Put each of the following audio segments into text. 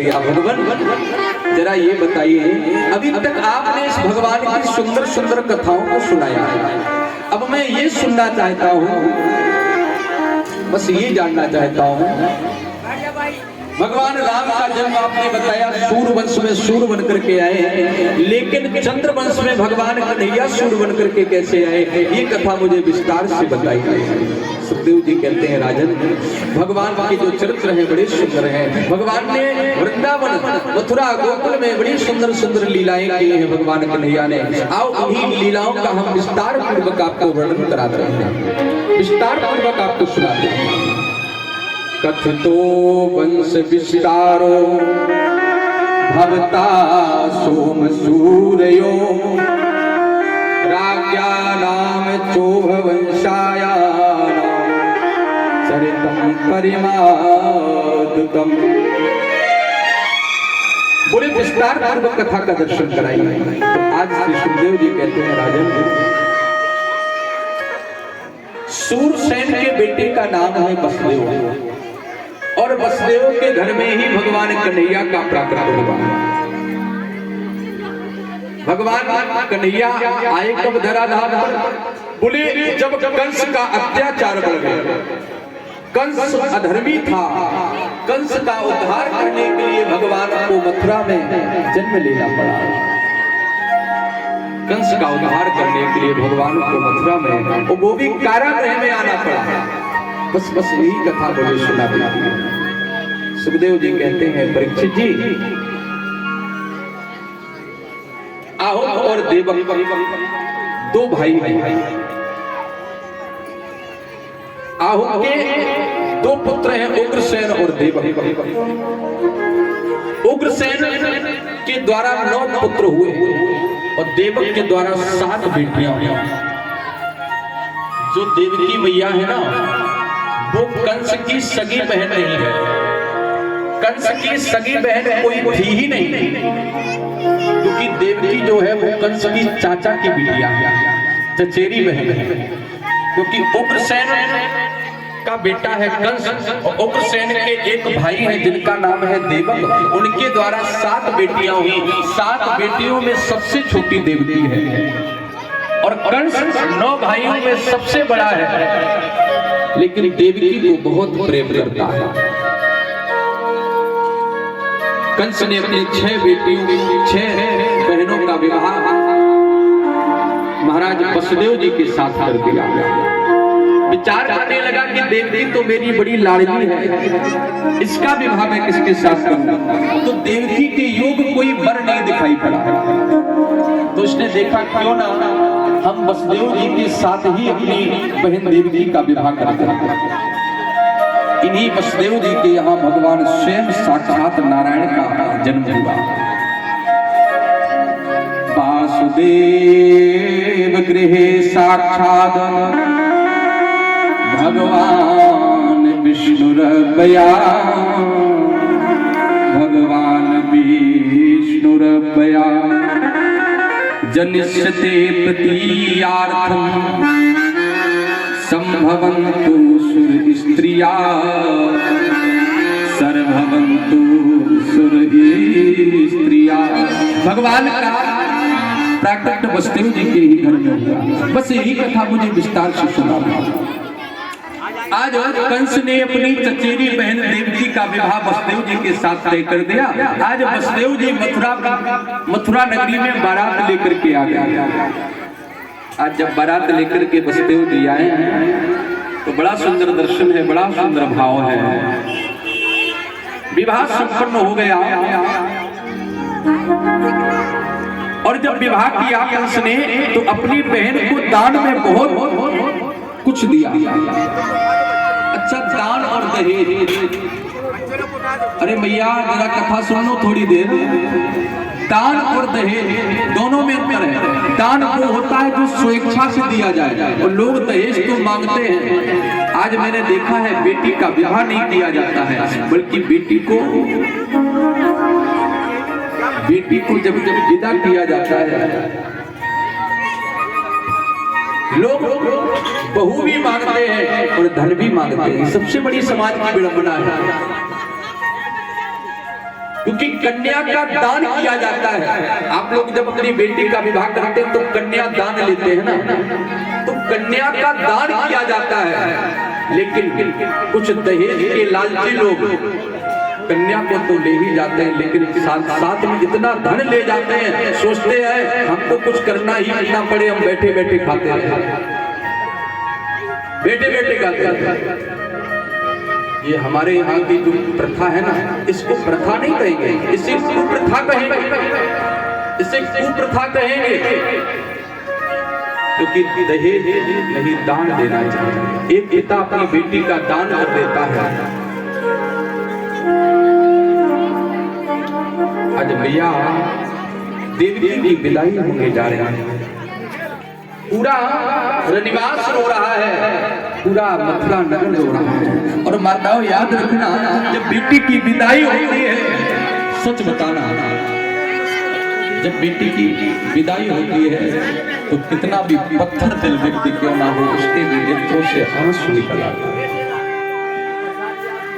दिया। भगवान जरा ये बताइए, अभी तक आपने इस भगवान की सुंदर सुंदर कथाओं को सुनाया है, अब मैं ये सुनना चाहता हूँ, बस ये जानना चाहता हूँ, भगवान राम का जन्म आपने बताया सूर्य वंश में सूर्य बन करके आए, लेकिन चंद्र वंश में भगवान कन्हैया सूर्य बन करके कैसे आए, ये कथा मुझे विस्तार से बताइए। सुखदेव जी कहते हैं, राजन भगवान के जो चरित्र हैं बड़े सुंदर हैं। भगवान ने वृंदावन मथुरा गोकुल में बड़ी सुंदर सुंदर लीलाएं की हैं भगवान कन्हैया ने। आओ उन्हीं लीलाओं का हम विस्तार पूर्वक आपको वर्णन कराते हैं, विस्तार पूर्वक आपको सुनाते हैं। कथितो वंश विस्तारो भवता सोम सूर्यो राज्ञा नाम चोभ वंशाया चरितम परिमादुतम। बोले विस्तार पूर्वक कथा का दर्शन कराइए। तो आज श्री सुखदेव जी कहते हैं, राजन सूरसेन के बेटे का नाम है वसुदेव, और वसुदेव के घर में ही भगवान कन्हैया का प्राकट्य हुआ। भगवान कन्हैया आए कब धराधार पर, बोले जब कंस का अत्याचार बढ़ गया, कंस अधर्मी था, कंस का उद्धार करने के लिए भगवान को मथुरा में जन्म लेना पड़ा। कंस का उद्धार करने के लिए भगवान को मथुरा में, वो भी कारागृह में आना पड़ा। बस यही कथा मुझे सुना दी। सुखदेव जी कहते हैं, परीक्षित जी आओ, और देवक दो भाई हैं, आहु के दो पुत्र हैं, उग्रसेन और देवक। उग्रसेन के द्वारा 9 पुत्र हुए और देवक के द्वारा 7 बेटियां हुई। जो देवकी मैया है ना, वो कंस की सगी बहन नहीं है, कंस की सगी बहन कोई थी ही नहीं, क्योंकि देवकी जो है वो कंस की चाचा की बिटिया है, चचेरी बहन है। क्योंकि उग्रसेन का बेटा है कंस, और उग्रसेन के एक भाई है जिनका नाम है देवक, उनके द्वारा 7 बेटियां हुई। 7 बेटियों में सबसे छोटी देवकी है, और कंस 9 भाइयों में सबसे बड़ा है, लेकिन देवकी को बहुत प्रेम करता है। कंस ने अपनी 6 बेटियों 6 बहनों का विवाह महाराज वसुदेव जी के साथ कर दिया। विचार करने लगा कि देवकी तो मेरी बड़ी लाडली है, इसका विवाह मैं किसके साथ करूं। तो देवकी के योग कोई वर नहीं दिखाई पड़ा, तो उसने देखा क्यों ना हम वसुदेव जी के साथ ही अपनी बहन देवकी का विवाह करते हैं। इन्हीं वसुदेव जी के यहाँ भगवान स्वयं साक्षात नारायण का जन्म हुआ। वासुदेव गृहे साक्षात् भगवान विष्णुरपया, भगवान विष्णुरपया जनिष्यते प्रतीयार्थं संभवन्तु सुर स्त्रिया सर्वभवन्तु सुर स्त्रिया। भगवान का प्राकट्य वसुदेव जी के ही घर में हुआ। बस यही कथा मुझे विस्तार से सुना। आज कंस ने अपनी चचेरी बहन देवकी का विवाह वसुदेव जी के साथ तय कर दिया। आज वसुदेव जी मथुरा नगरी में बारात लेकर के आ गए। आज जब बारात लेकर के वसुदेव जी आए तो बड़ा सुंदर दर्शन है, बड़ा सुंदर भाव है। विवाह संपन्न हो गया, और जब विवाह किया कंस ने तो अपनी बहन को दान में बहुत कुछ दिया। अच्छा, दान और दहेज। अरे भैया जरा कथा सुन लो थोड़ी देर। दान और दहेज दोनों में अंतर है। दान वो होता है जो स्वेच्छा से दिया जाए, और लोग दहेज तो मांगते हैं। आज मैंने देखा है बेटी का विवाह नहीं किया जाता है, बल्कि बेटी को जब विदा किया जाता है, लोग बहू भी मांगते हैं और धन भी मांगते हैं। सबसे बड़ी समाज की विडंबना है। क्योंकि कन्या का दान किया जाता है। आप लोग जब अपनी बेटी का विवाह करते हैं तो कन्या दान लेते हैं ना, तो कन्या का दान किया जाता है। लेकिन कुछ दहेज के लालची लोग कन्या को तो ले ही जाते हैं, लेकिन साथ साथ में इतना धन ले जाते हैं, सोचते हैं हमको कुछ करना ही ना पड़े, हम बैठे बैठे खाते हैं, बैठे बैठे खाते हैं। ये हमारे यहाँ की जो प्रथा है ना, इसको प्रथा नहीं कहेंगे, इसे कुप्रथा कहेंगे, इसे कुप्रथा कहेंगे, क्योंकि दहेज नहीं दान देना चाहिए। एक पिता अपनी बेटी का दान कर देता है। आज भैया देवी की विदाई होने जा रहे हैं, पूरा रनिवास रो रहा है, पूरा मथुरा नगर रो रहा है। और माताओं याद रखना, जब बेटी की विदाई होती है, सच बताना, जब बेटी की विदाई होती है तो कितना भी पत्थर दिल व्यक्ति क्यों ना हो, उसके भी नेत्रों से आंसू निकल आते हैं,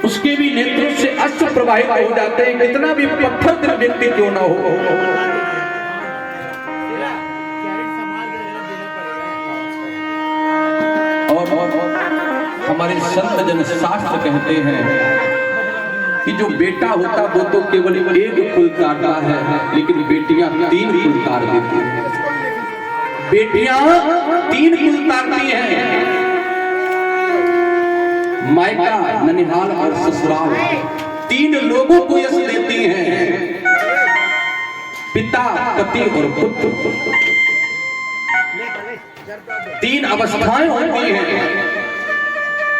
उसके भी नेत्रों से अश्रु प्रवाहित हो जाते हैं, कितना भी पत्थर दिल व्यक्ति क्यों ना हो। और हमारे संत जन शास्त्र कहते हैं कि जो बेटा होता वो तो केवल एक कुल तारता है, लेकिन बेटियां 3 कुल तार देती हैं। बेटियां 3 कुल तारती हैं, मायका, ननिहाल और ससुराल, 3 लोगों को यश देती हैं, पिता, पति और पुत्र। 3 अवस्थाएं होती हैं,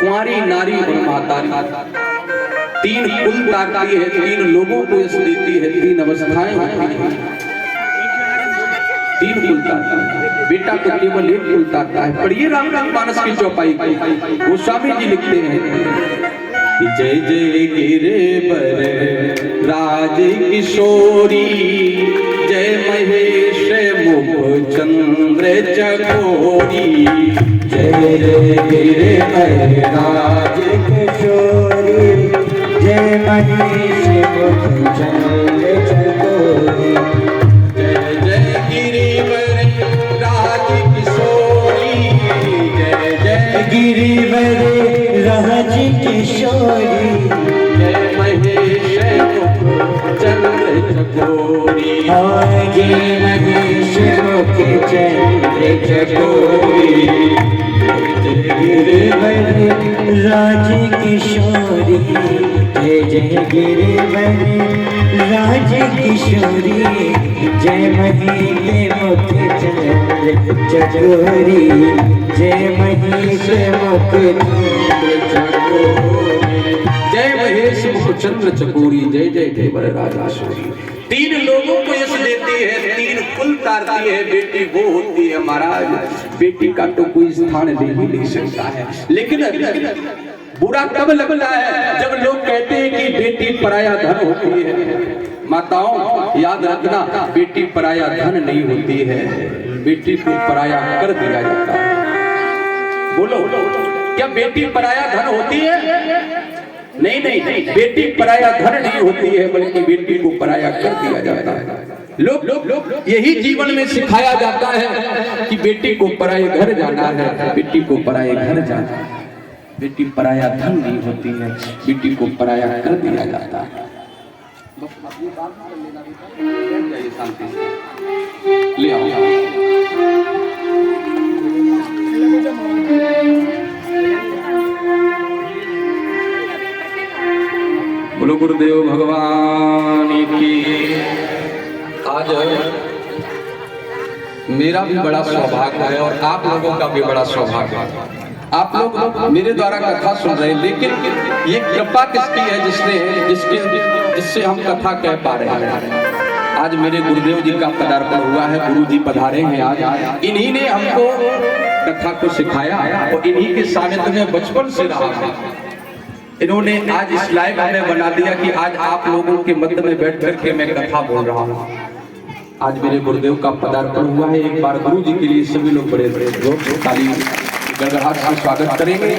कुंवारी, नारी और महतारी। 3 कुल तारती है, 3 लोगों को यश देती है, 3 अवस्थाएं होती हैं, 3 कुल तारती है। बेटा तो केवल 1 कुल तारता है। पढ़िए रामचरितमानस की चौपाई, गोस्वामी जी लिखते हैं कि जय जय गिरिवर राज किशोरी, जय महेश मुख चंद्र चकोरी, जय जय गिरिवर राज किशोरी, जय महेश मुख चंद्र चकोरी, जय जय गिरिवर राज किशोरी, जय जय गिरिवर राज किशोरी, जय महेश मुख चंद्र चकोरी, जय महेश मुख चंद्र चकोरी, जय गिरिवर राज किशोरी, जय जय गिरिवर राज किशोरी, जय महेश मुख चंद्र चकोरी, जय महेश मुख चंद्र चकोरी, जय महेश मुख चंद्र चकोरी, जय जय गिरिवर राज किशोरी। 3 लोगों को यश देती है, 3 कुल तारती है। बेटी वो होती है महाराज, बेटी का तो कोई स्थान ले ही नहीं सकता है। लेकिन बुरा तब लगता है जब लोग कहते हैं कि बेटी पराया धन होती है। माताओं याद रखना, बेटी पराया धन नहीं होती है, बेटी को पराया कर दिया जाता है। बोलो, क्या बेटी पराया धन होती है? नहीं नहीं, बेटी पराया धन नहीं होती है, बल्कि बेटी को पराया कर दिया जाता है। लोग यही जीवन में सिखाया जाता है कि बेटी को पराये घर जाना है, बेटी को पराये घर जाना है। बेटी पराया धन नहीं होती है, बेटी को पराया कर दिया जाता है। ले आओ। बोलो गुरुदेव भगवान की। आज मेरा भी बड़ा सौभाग्य है और आप लोगों का भी बड़ा सौभाग्य है। आप लोग मेरे द्वारा कथा सुन रहे हैं, लेकिन ये कृपा किसकी है जिससे हम कथा कह पा रहे हैं। आज मेरे गुरुदेव जी का पदार्पण हुआ है, गुरु जी पधारे हैं आज। इन्हीं ने हमको कथा को सिखाया और इन्हीं के सानिध्य में बचपन से रहा है। इन्होंने आज इस लायक में बना दिया कि आज आप लोगों के मध्य में बैठ करके मैं कथा बोल रहा हूँ। आज मेरे गुरुदेव का पदार्पण हुआ है। एक बार गुरु जी के लिए सभी लोग बड़े लोग ताली गड़गड़ाहट से स्वागत करेंगे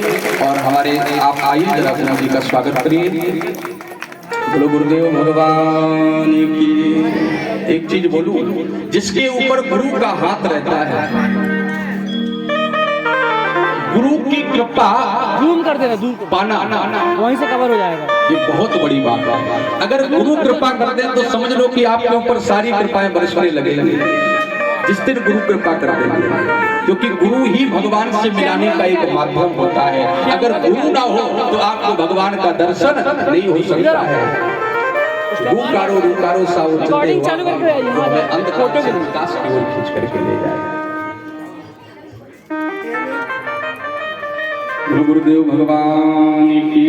और हमारे आप आइए जरा गुरु जी का स्वागत करिए। बोलो गुरुदेव भगवान की। एक चीज बोलूं, जिसके ऊपर गुरु का हाथ रहता है, गुरु की कृपा जूम कर देना, जूम पाना वहीं से कवर हो जाएगा। ये बहुत बड़ी बात है। अगर गुरु कृपा कर दे तो समझ लो कि आपके ऊपर सारी कृपाएं बरसने लगेंगी जिस दिन गुरु कृपा कर देंगे, क्योंकि गुरु ही भगवान से मिलाने का एक माध्यम होता है। अगर गुरु ना हो तो आपको भगवान का दर्शन नहीं हो सकता है। गुकारो रुकारो साओ रिकॉर्डिंग चालू करके आइए। हमें अंधकार से विकास की ओर खींच करके ले जाएगा। गुरुदेव भगवान की।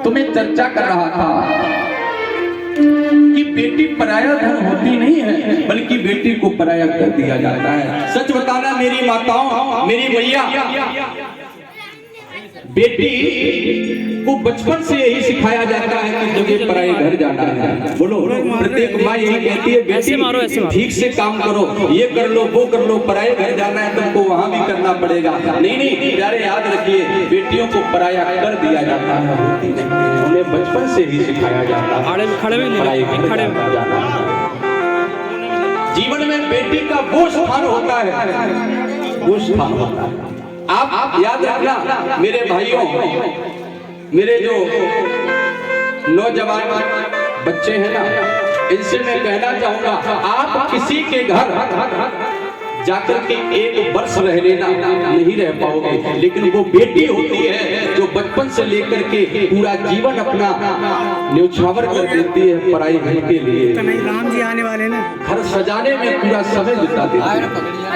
तो मैं चर्चा कर रहा था कि बेटी पराया धन होती नहीं है, बल्कि बेटी को पराया कर दिया जाता है। सच बताना मेरी माताओं, मेरी मैया, बेटी को बचपन से यही सिखाया जाता है कि जब पराए घर जाना है। बोलो, प्रत्येक माँ यही कहती है बेटी ठीक से काम करो, ये कर लो वो कर लो, पराए घर जाना है तुमको वहां भी करना पड़ेगा। नहीं प्यारे, याद रखिए, बेटियों को पराया कर दिया जाता है, होती नहीं है। उन्हें बचपन से ही सिखाया जाता है पराए घर जाना है। जीवन में बेटी का वो स्थान होता है, वो स्थान होता है। आप याद रखना मेरे भाइयों, मेरे जो नौजवान बच्चे हैं ना, इनसे मैं कहना चाहूंगा, आप किसी के घर जाकर के एक वर्ष रह लेना नहीं रह पाओगे, लेकिन वो बेटी होती है जो बचपन से लेकर के पूरा जीवन अपना न्यौछावर कर देती है पराई घर के लिए। राम जी आने वाले ना, घर सजाने में पूरा समय बिता देती है।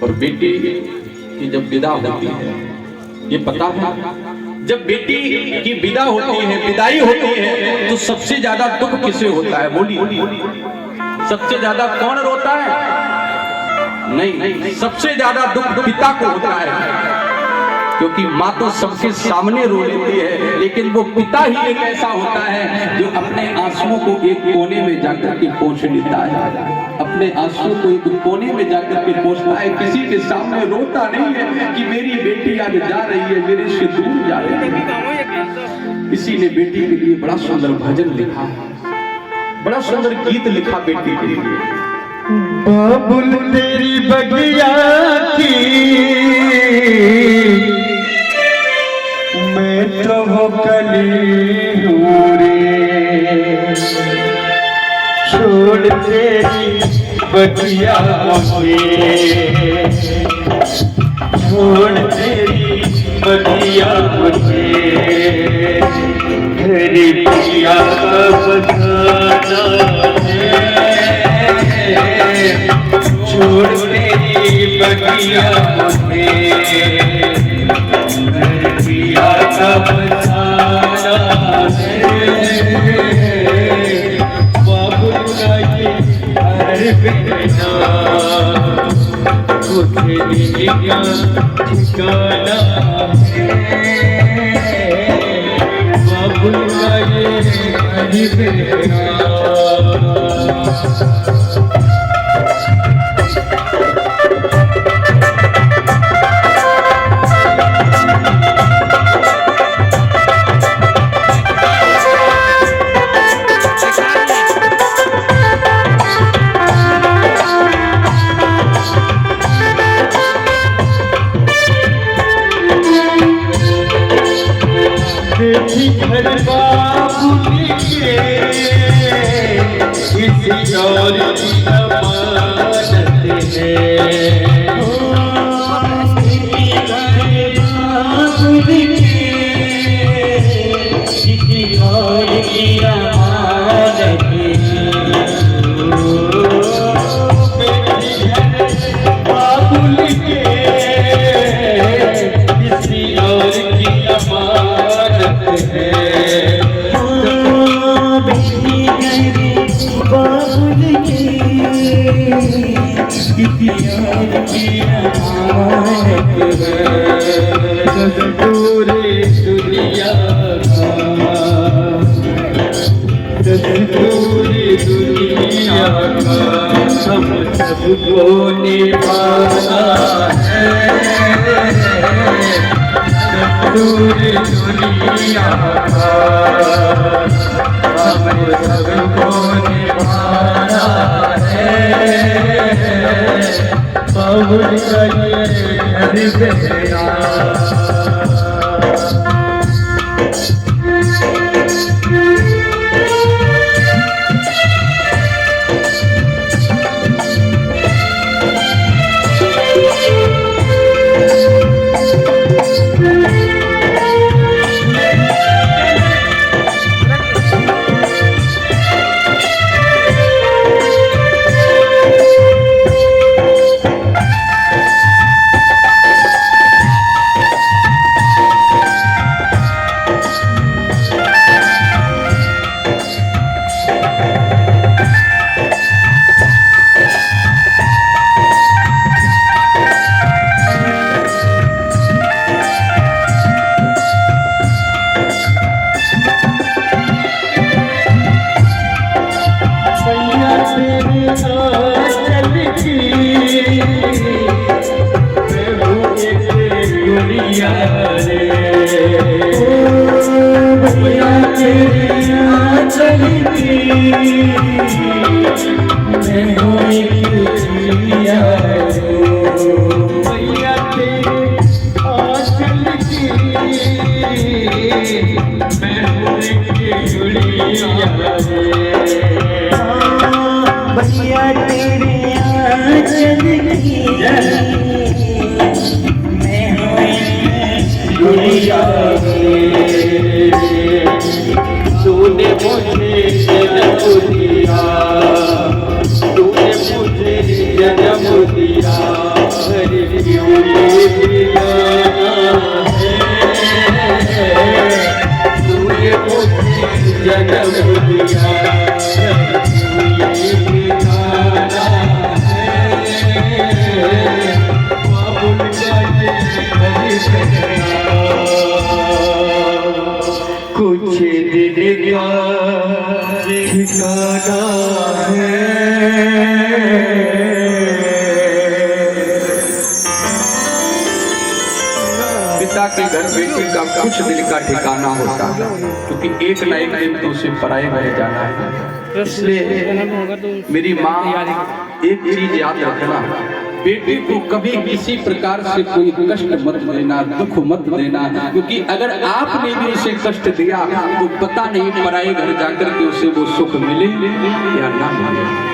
और बेटी की जब विदा होती है, ये पता है, जब बेटी की विदा होती है, विदाई होती है, तो सबसे ज्यादा दुख किसे होता है? बोलिए, सबसे ज्यादा कौन रोता है? नहीं, सबसे ज्यादा दुख पिता को होता है, क्योंकि माँ तो सबके सामने रो लेती है, लेकिन वो पिता ही एक ऐसा होता है जो अपने आंसुओं को एक कोने में जाकर के पोंछ लेता है, अपने आंसुओं को एक कोने में जाकर के पोंछता है, किसी के सामने रोता नहीं है कि मेरी बेटी आज जा रही है, मेरे से दूर जा रही है। किसी ने बेटी के लिए बड़ा सुंदर भजन लिखा, बड़ा सुंदर गीत लिखा बेटी के लिए। बाबुल तेरी बगिया की मैं तो वो कली हूँ रे, छोड़ तेरी बगिया मुझे, छोड़ तेरी बगिया मुझे, तेरी बगिया का बसाना है, छोड़ तेरी बगिया मुझे, बगिया का बसाना है, बाबुल का ये हर बिना कुछ नहीं का ठिकाना है, बाबुल का ये हर बिना। घर बाबुल के किसी और की अमानत है, घर बाबुल के किसी और की अमानत है, बाबुल के किसी और की अमानत है, बाबुल की पूरे दुनिया का, पूरी दुनिया का सबको निभाना है दूर दुनिया का हमें सबको निभाना है बाबुल का ये घर मेरा तूने मुझे जन्म दिया तूने मुझे जन्म दिया हरि क्यों ये दिलाना है तूने मुझे जन्म दिया क्यों ये दिलाना है बाबुल का ये हरि कुछ दिन का ठिकाना है पिता के घर बेटी का कुछ दिन का ठिकाना होता है क्योंकि एक ना एक दिन तो उसे पराए घर जाना है। इसलिए मेरी माँ एक चीज याद रखना, बेटी को कभी किसी प्रकार से कोई कष्ट मत देना, दुख मत देना, क्योंकि अगर आपने भी उसे कष्ट दिया तो पता नहीं पराए घर जाकर के उसे वो सुख मिले या ना मिले।